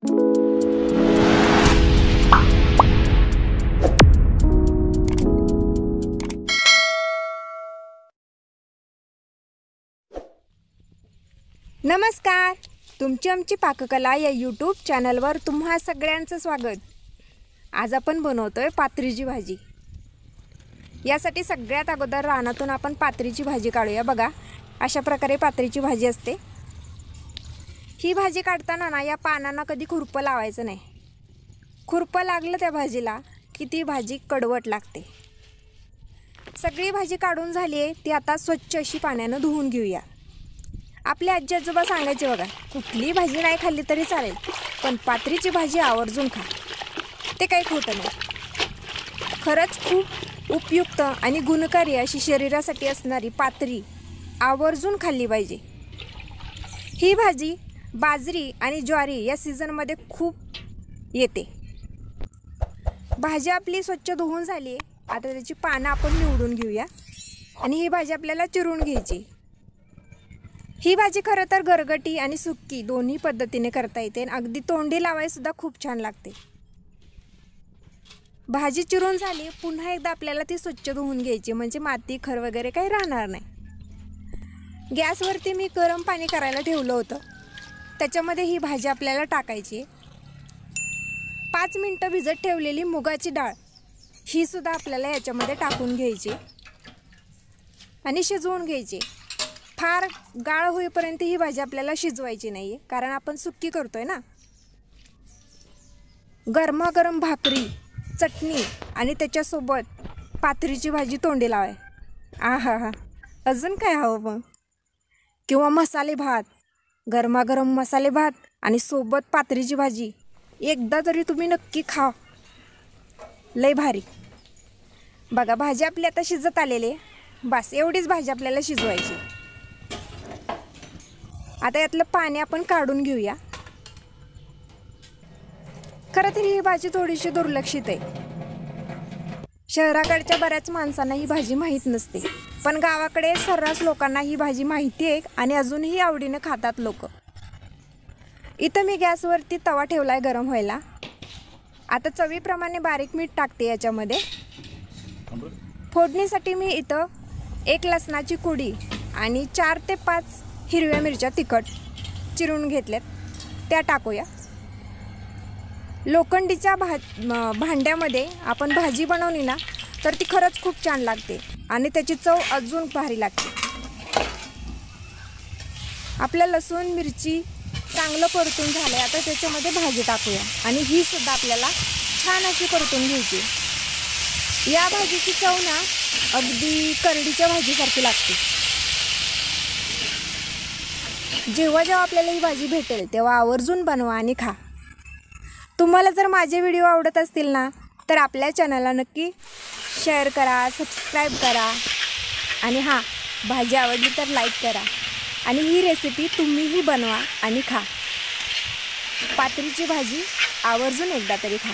नमस्कार, तुमची आमची पाककला या यूट्यूब चॅनलवर तुम्हा सगळ्यांचं स्वागत। आज आपण बनवतोय पात्रीची भाजी। यासाठी सगळ्यात अगोदर रानातून आपण पात्रीची भाजी काढूया। बघा, अशा प्रकारे पात्रीची भाजी असते। ही भाजी काढताना ना या पानांना कधी खुरपं लावायचं नाही। खुरपं लागलं त्या भाजीला की ती भाजी कडवट लागते। सगळी भाजी काढून झाली आहे, ती आता स्वच्छ अशी पाण्यानं धुवून घेऊया। आपले आजी आजोबा सांगायचे बघा, कुठली भाजी नाही खाल्ली तरी चालेल, पण पात्रीची भाजी आवर्जून खा। ते काही खोटं नाही। खरंच खूप उपयुक्त आणि गुणकारी अशी शरीरासाठी असणारी पात्री आवर्जून खाल्ली पाहिजे। ही भाजी बाजरी आणि ज्वारी या सीझनमध्ये खूप येते। भाजी आपली स्वच्छ धुवून झाली, आता त्याची पानं आपण निवडून घेऊया आणि ही भाजी आपल्याला चिरून घ्यायची। ही भाजी खरं तर गरगटी आणि सुक्की दोन्ही पद्धतीने करता येते आणि अगदी तोंडी लावायला सुद्धा खूप छान लागते। भाजी चिरून झाली, पुन्हा एकदा आपल्याला ती स्वच्छ धुवून घ्यायची, म्हणजे माती खर वगैरे काही राहणार नाही। गॅसवरती मी गरम पाणी करायला ठेवलं होतं, त्याच्यामध्ये ही भाजी आपल्याला टाकायची। 5 मिनिटं भिजत ठेवलेली मुगाची डाळ ही सुद्धा आपल्याला याच्यामध्ये टाकून घ्यायची आणि शिजवून घ्यायची। फार गाळ होईपर्यंत ही भाजी आपल्याला शिजवायची नाही, कारण आपण सुक्की करतोय ना। गरमागरम भाकरी, चटणी आणि त्याच्यासोबत पात्रीची भाजी तोंडी लावाय, आहा हा, अजून काय हवं मग? किंवा मसाले भात, गरमागरम मसाले भात आणि सोबत पात्रीची भाजी एकदा तरी तुम्ही नक्की खा, लय भारी। बघा, भाजी आपली आता शिजत आलेली आहे। बस एवढीच भाजी आपल्याला शिजवायची। आता यातलं पाणी आपण काढून घेऊया। खरं तर ही भाजी थोडीशी दुर्लक्षित आहे। शहराकडच्या बऱ्याच माणसांना ही भाजी माहीत नसते, पण गावाकडे सर्रास लोकांना ही भाजी माहिती आहे आणि अजूनही आवडीने खातात लोक। इथं मी गॅसवरती तवा ठेवलाय गरम व्हायला। आता चवीप्रमाणे बारीक मीठ टाकते याच्यामध्ये। फोडणीसाठी मी इथं 1 लसणाची कुडी आणि 4 ते 5 हिरव्या मिरच्या तिखट चिरून घेतल्यात, त्या टाकूया। लोखंडीच्या भांड्यामध्ये आपण भाजी बनवली ना तर ती खरंच खूप छान लागते आणि त्याची चव अजून भारी लागते। आपल्या लसूण मिरची चांगलं परतून झालं, आता त्याच्यामध्ये भाजी टाकूया आणि ही सुद्धा आपल्याला छान अशी परतून घ्यायची। या भाजीची चव ना अगदी करडीच्या भाजीसारखी लागते। जेव्हा जेव्हा आपल्याला ही भाजी भेटेल तेव्हा आवर्जून बनवा आणि खा। तुम्हाला जर माझे व्हिडिओ आवडत असतील ना तर आपल्या चॅनलला नक्की शेअर करा, सबस्क्राईब करा आणि हां, भाजी आवडली तर लाईक करा आणि ही रेसिपी तुम्हीही बनवा आणि खा। पात्रीची भाजी आवर्जून एकदा तरी खा।